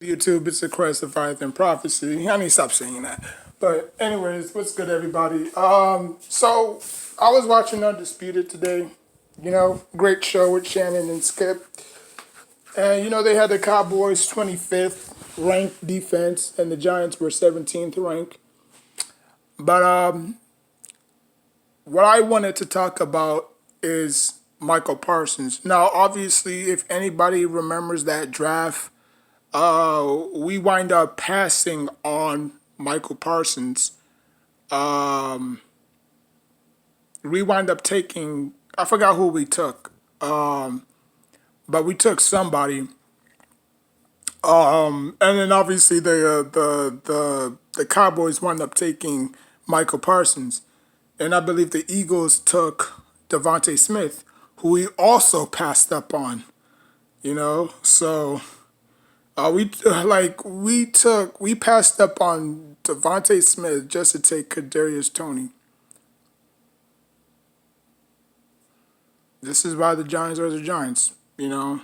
YouTube, it's a Christ of Faith and Prophecy. I need to stop saying that. But anyways, what's good, everybody? So I was watching Undisputed today. Great show with Shannon and Skip. And they had the Cowboys 25th ranked defense, and the Giants were 17th ranked. But what I wanted to talk about is Michael Parsons. Now, obviously, if anybody remembers that draft, we wind up passing on Michael Parsons. We wind up taking, I forgot who we took, but we took somebody. And then obviously the Cowboys wound up taking Michael Parsons, and I believe the Eagles took Devontae Smith, who we also passed up on. So we passed up on Devontae Smith just to take Kadarius Toney. This is why the Giants are the Giants. And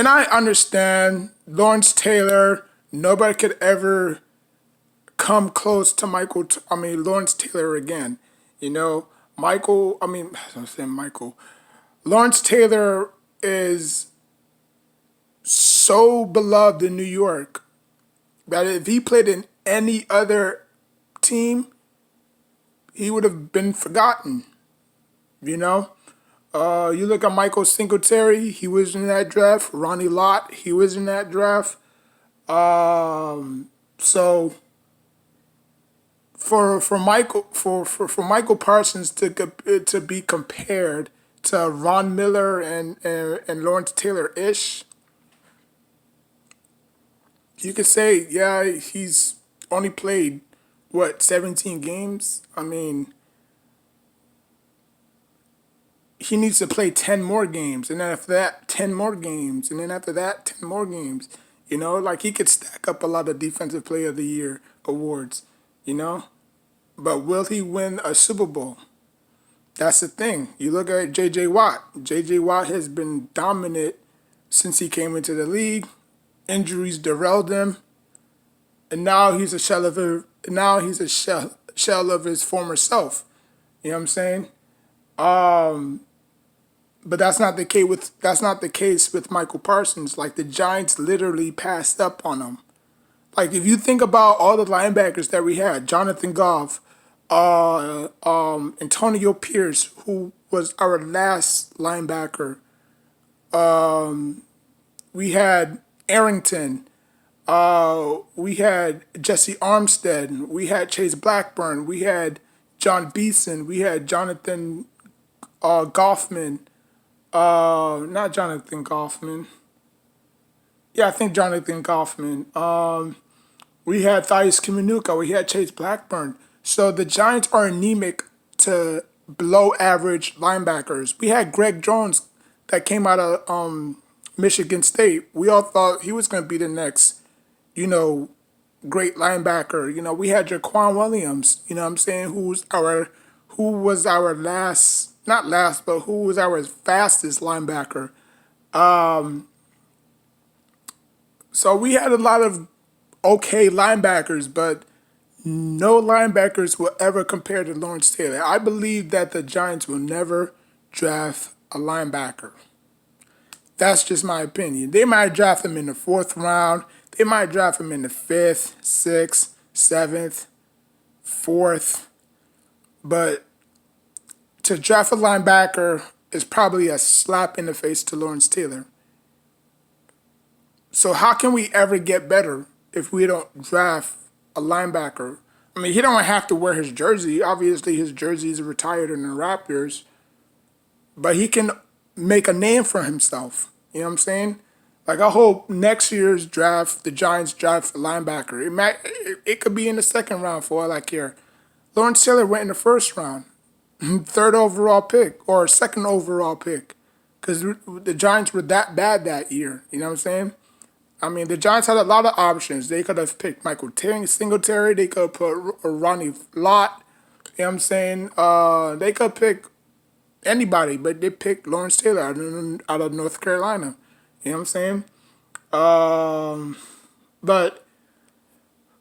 I understand Lawrence Taylor. Nobody could ever come close to Lawrence Taylor again. Michael. I'm saying Michael. Lawrence Taylor is so beloved in New York that if he played in any other team, he would have been forgotten. You look at Michael Singletary, he was in that draft. Ronnie Lott, he was in that draft. So for Michael Parsons to be compared to Von Miller and Lawrence Taylor ish, you could say, yeah, he's only played 17 games. He needs to play 10 more games, and then after that 10 more games, and then after that 10 more games. Like he could stack up a lot of Defensive Player of the Year awards. you know but will he win a Super Bowl? That's the thing. You look at J.J. Watt. J.J. Watt has been dominant since he came into the league. Injuries derailed him, and now he's a shell of his former self. You know what I'm saying? But that's not the case with Michael Parsons. Like, the Giants literally passed up on him. Like, if you think about all the linebackers that we had, Jonathan Goff, Antonio Pierce, who was our last linebacker. We had Arrington. We had Jesse Armstead. We had Chase Blackburn. We had John Beeson. We had Jonathan Goffman. Not Jonathan Goffman. Yeah, I think Jonathan Goffman. We had Thais Kimanuka. We had Chase Blackburn. So the Giants are anemic to below average linebackers. We had Greg Jones that came out of Michigan State. We all thought he was going to be the next, great linebacker. We had Jaquan Williams. You know what I'm saying? Who was our last, not last, but who was our fastest linebacker. So we had a lot of okay linebackers, but no linebackers will ever compare to Lawrence Taylor. I believe that the Giants will never draft a linebacker. That's just my opinion. They might draft him in the fourth round. They might draft him in the fifth, sixth, seventh, fourth. But to draft a linebacker is probably a slap in the face to Lawrence Taylor. So how can we ever get better if we don't draft a linebacker? He don't have to wear his jersey. Obviously, his jersey is retired in the Raptors, but he can make a name for himself. You know what I'm saying? Like, I hope next year's draft, the Giants draft a linebacker. It could be in the second round for all I care. Lawrence Taylor went in the first round, third overall pick or second overall pick, because the Giants were that bad that year. You know what I'm saying? The Giants had a lot of options. They could have picked Michael Singletary. They could have put Ronnie Lott. You know what I'm saying? They could pick anybody, but they picked Lawrence Taylor out of North Carolina. You know what I'm saying? But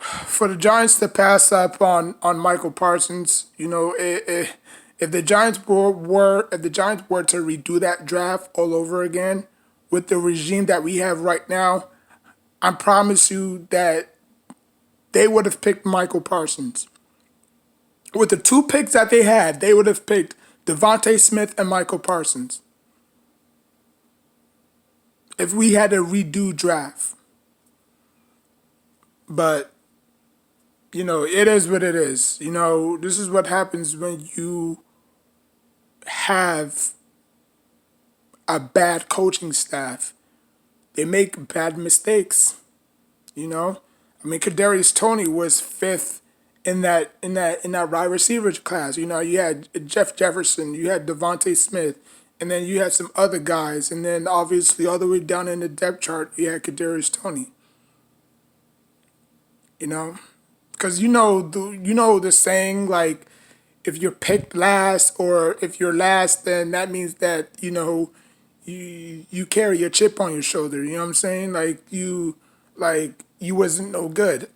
for the Giants to pass up on Michael Parsons, if the Giants were to redo that draft all over again with the regime that we have right now, I promise you that they would have picked Michael Parsons. With the two picks that they had, they would have picked Devontae Smith and Michael Parsons if we had a redo draft. But it is what it is. This is what happens when you have a bad coaching staff. They make bad mistakes. I mean, Kadarius Toney was fifth in that wide receiver class. You had Jeff Jefferson, you had Devontae Smith, and then you had some other guys, and then obviously all the way down in the depth chart, you had Kadarius Toney. You know, because the saying, like, if you're picked last or if you're last, then that means that you carry your chip on your shoulder. You know what I'm saying? Like you wasn't no good.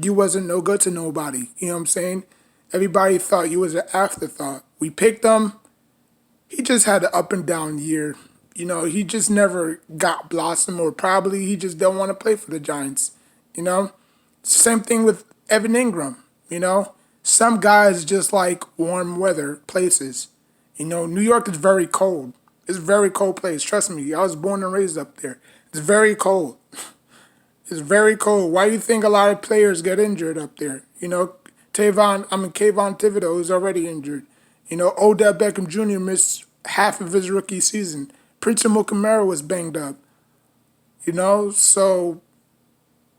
You wasn't no good to nobody. You know what I'm saying? Everybody thought you was an afterthought. We picked him. He just had an up and down year. He just never got blossom, or probably he just don't want to play for the Giants. You know? Same thing with Evan Ingram. Some guys just like warm weather places. New York is very cold. It's a very cold place. Trust me. I was born and raised up there. It's very cold. It's very cold. Why do you think a lot of players get injured up there? Kayvon Thibodeau is already injured. Odell Beckham Jr. missed half of his rookie season. Prince Amukamara was banged up. So,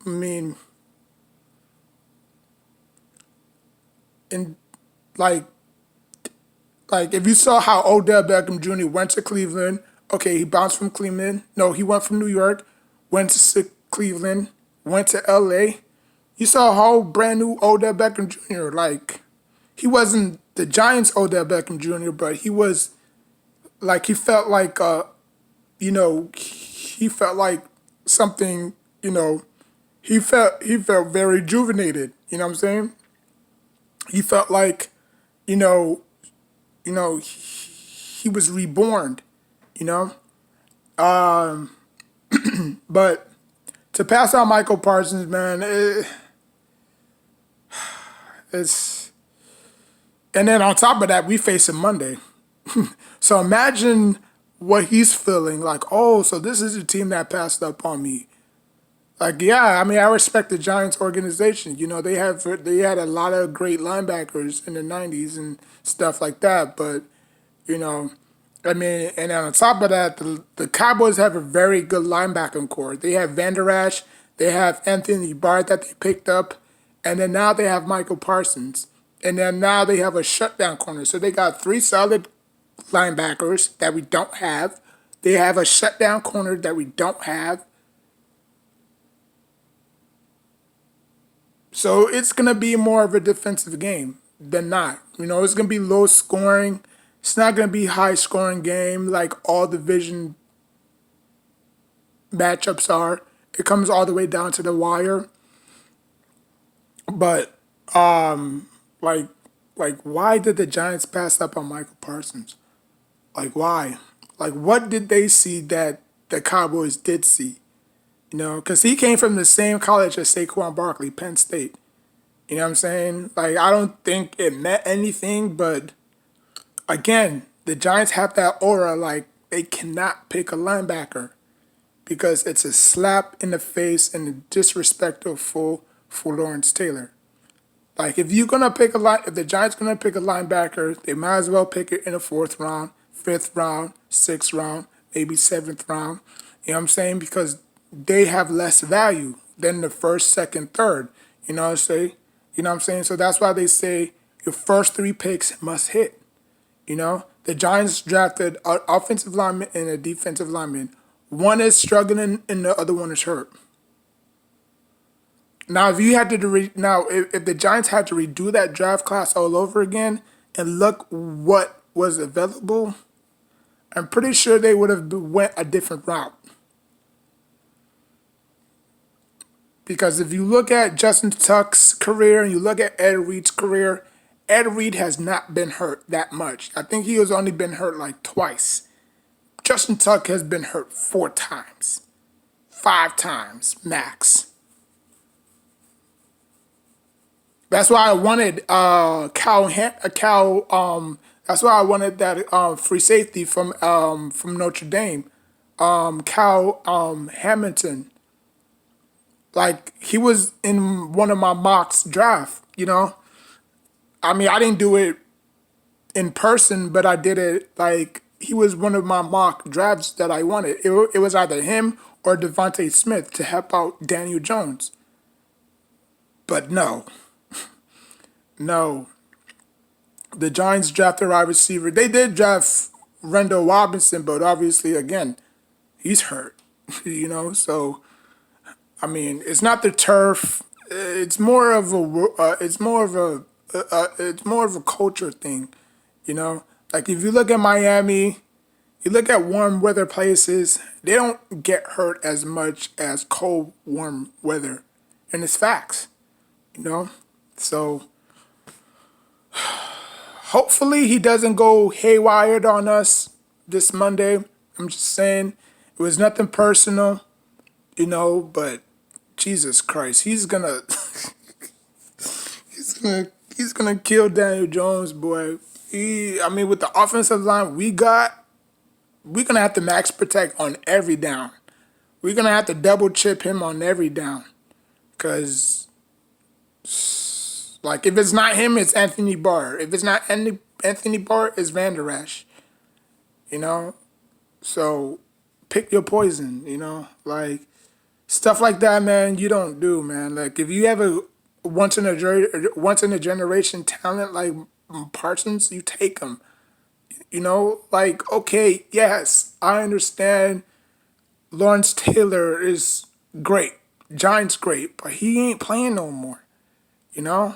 I mean, and like, if you saw how Odell Beckham Jr. went to Cleveland, okay, he bounced from Cleveland. No, he went from New York, went to Cleveland, went to LA. You saw how brand new Odell Beckham Jr. Like, he wasn't the Giants Odell Beckham Jr., but he was like, he felt like he felt like something, he felt very rejuvenated. You know what I'm saying? He felt like, you know, he was reborn. You know, but to pass out Michael Parsons, man, it's, and then on top of that, we face him Monday. So imagine what he's feeling like. Oh, so this is the team that passed up on me. Like, yeah, I mean, I respect the Giants organization. They had a lot of great linebackers in the '90s and stuff like that. But you know, I mean, and on top of that, the Cowboys have a very good linebacking core. They have Van Der Esch, they have Anthony Barr that they picked up, and then now they have Michael Parsons, and then now they have a shutdown corner. So they got three solid linebackers that we don't have. They have a shutdown corner that we don't have. So it's going to be more of a defensive game than not. It's going to be low scoring. It's not going to be high scoring game like all division matchups are. It comes all the way down to the wire. But like why did the Giants pass up on Michael Parsons? Like, why? Like, what did they see that the Cowboys did see? Because he came from the same college as Saquon Barkley, Penn State. You know what I'm saying? Like, I don't think it meant anything, but again, the Giants have that aura like they cannot pick a linebacker because it's a slap in the face and a disrespectful for Lawrence Taylor. Like, if the Giants gonna pick a linebacker, they might as well pick it in the fourth round, fifth round, sixth round, maybe seventh round. You know what I'm saying? Because they have less value than the first, second, third. You know what I'm saying? So that's why they say your first three picks must hit. The Giants drafted an offensive lineman and a defensive lineman. One is struggling and the other one is hurt. Now, if the Giants had to redo that draft class all over again and look what was available, I'm pretty sure they would have went a different route. Because if you look at Justin Tuck's career and you look at Ed Reed's career, Ed Reed has not been hurt that much. I think he has only been hurt like twice. Justin Tuck has been hurt 4 times, 5 times max. That's why I wanted that's why I wanted that free safety from Notre Dame, Cal Hamilton. Like he was in one of my mocks draft. I mean, I didn't do it in person, but I did it like he was one of my mock drafts that I wanted. It was either him or Devontae Smith to help out Daniel Jones. But no, no. The Giants drafted a wide receiver. They did draft Rendell Robinson, but obviously, again, he's hurt. So I mean, it's not the turf. It's more of a culture thing. Like if you look at Miami, you look at warm weather places, they don't get hurt as much as cold, warm weather, and it's facts. So hopefully he doesn't go haywire on us this Monday. I'm just saying it was nothing personal, but Jesus Christ, he's gonna he's gonna kill Daniel Jones, boy. I mean, with the offensive line we got, we're gonna have to max protect on every down. We're gonna have to double chip him on every down, cause like if it's not him, it's Anthony Barr. If it's not Anthony Barr, it's Van Der Esch. So pick your poison. Like stuff like that, man. You don't do, man. Like if you have a once in a generation talent like Parsons, you take him. Like okay, yes, I understand. Lawrence Taylor is great, Giants great, but he ain't playing no more. You know,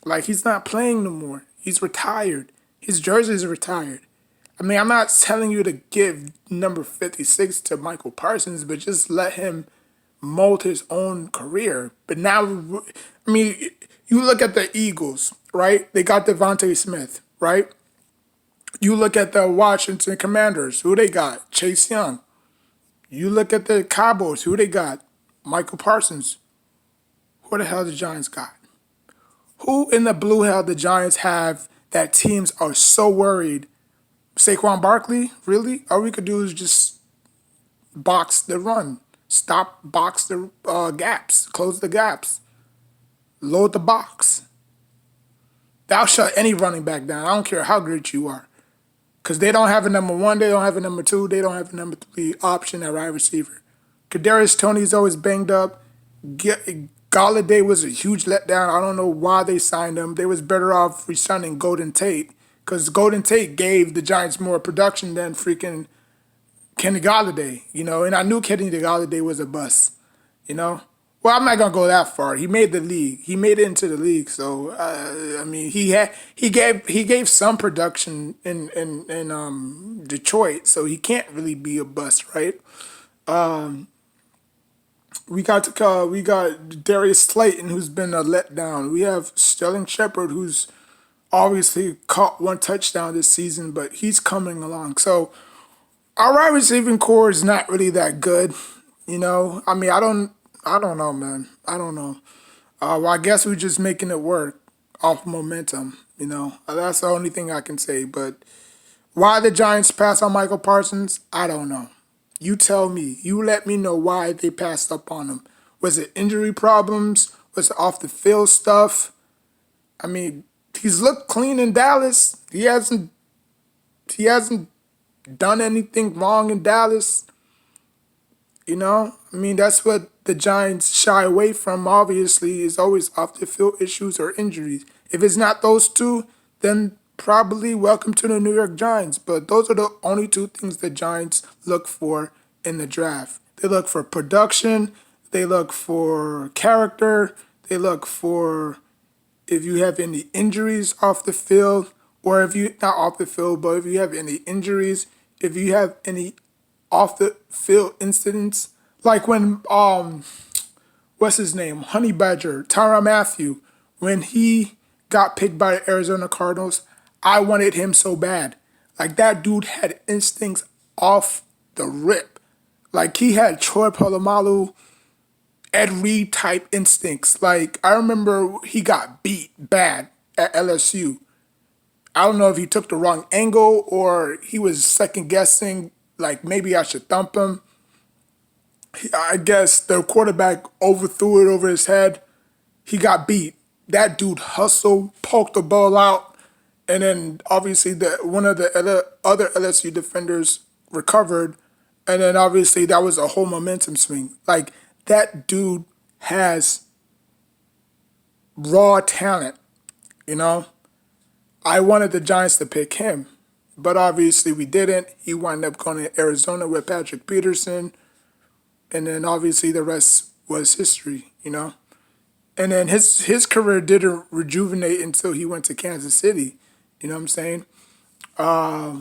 like he's not playing no more. He's retired. His jersey's retired. I mean, I'm not telling you to give number 56 to Michael Parsons, but just let him mold his own career. But now, I mean, you look at the Eagles, right? They got Devontae Smith, right? You look at the Washington Commanders, who they got? Chase Young. You look at the Cowboys, who they got? Michael Parsons. Who the hell the Giants got? Who in the blue hell the Giants have that teams are so worried? Saquon Barkley? Really? All we could do is just box the run. Box the gaps. Close the gaps. Load the box. That'll shut any running back down. I don't care how great you are. Because they don't have a number 1, they don't have a number 2, they don't have a number 3 option at wide receiver. Kadarius Toney's always banged up. Galladay was a huge letdown. I don't know why they signed him. They was better off re-signing Golden Tate, because Golden Tate gave the Giants more production than freaking Kenny Galladay, and I knew Kenny Galladay was a bust, Well, I'm not gonna go that far. He made the league. He made it into the league. So I mean, he gave some production in Detroit. So he can't really be a bust, right? We got Darius Slayton, who's been a letdown. We have Sterling Shepard, who's obviously caught 1 touchdown this season, but he's coming along. So our wide receiving core is not really that good. I mean, I don't know, man. I don't know. Well, I guess we're just making it work off momentum. That's the only thing I can say. But why the Giants pass on Michael Parsons, I don't know. You tell me. You let me know why they passed up on him. Was it injury problems? Was it off the field stuff? I mean, he's looked clean in Dallas. He hasn't done anything wrong in Dallas. I mean, that's what the Giants shy away from, obviously, is always off the field issues or injuries. If it's not those two, then probably welcome to the New York Giants. But those are the only 2 things the Giants look for in the draft. They look for production, they look for character, they look for if you have any injuries off the field, or if you, not off the field, but if you have any injuries, if you have any off the field incidents, like when what's his name, Honey Badger, Tyrann Mathieu, when he got picked by the Arizona Cardinals, I wanted him so bad. Like that dude had instincts off the rip. Like he had Troy Polamalu, Ed Reed type instincts. Like I remember he got beat bad at LSU. I don't know if he took the wrong angle or he was second guessing, like maybe I should thump him. I guess the quarterback overthrew it over his head. He got beat. That dude hustled, poked the ball out, and then obviously one of the other LSU defenders recovered, and then obviously that was a whole momentum swing. Like that dude has raw talent, you know. I wanted the Giants to pick him, but obviously we didn't. He wound up going to Arizona with Patrick Peterson, and then obviously the rest was history, you know. And then his career didn't rejuvenate until he went to Kansas City. You know what I'm saying? I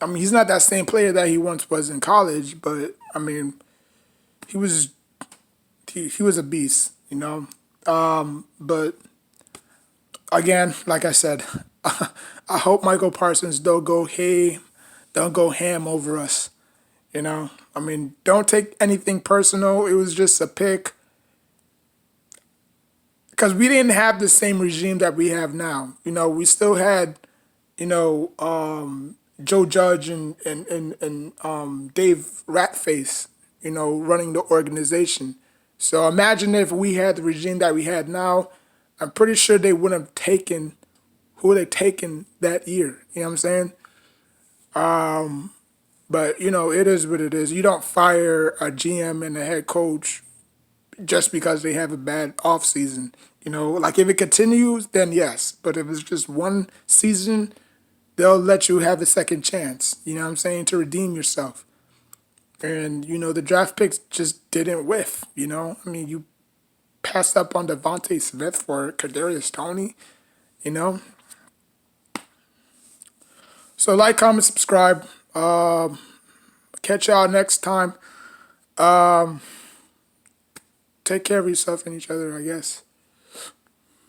mean, he's not that same player that he once was in college, but I mean, he was he was a beast, you know. But again, like I said, I hope Michael Parsons don't go ham over us. You know, I mean, don't take anything personal. It was just a pick because we didn't have the same regime that we have now. You know, we still had, you know, Joe Judge and Dave Ratface, you know, running the organization. So imagine if we had the regime that we had now. I'm pretty sure they wouldn't have taken who they taken that year. You know what I'm saying? But you know, it is what it is. You don't fire a GM and a head coach just because they have a bad off season. You know, like if it continues, then yes. But if it's just one season, they'll let you have a second chance. You know what I'm saying? To redeem yourself. And you know, the draft picks just didn't whiff. You know, I mean, you passed up on Devontae Smith for Kadarius Toney. You know, so like, comment, subscribe. Catch y'all next time. Take care of yourself and each other, I guess.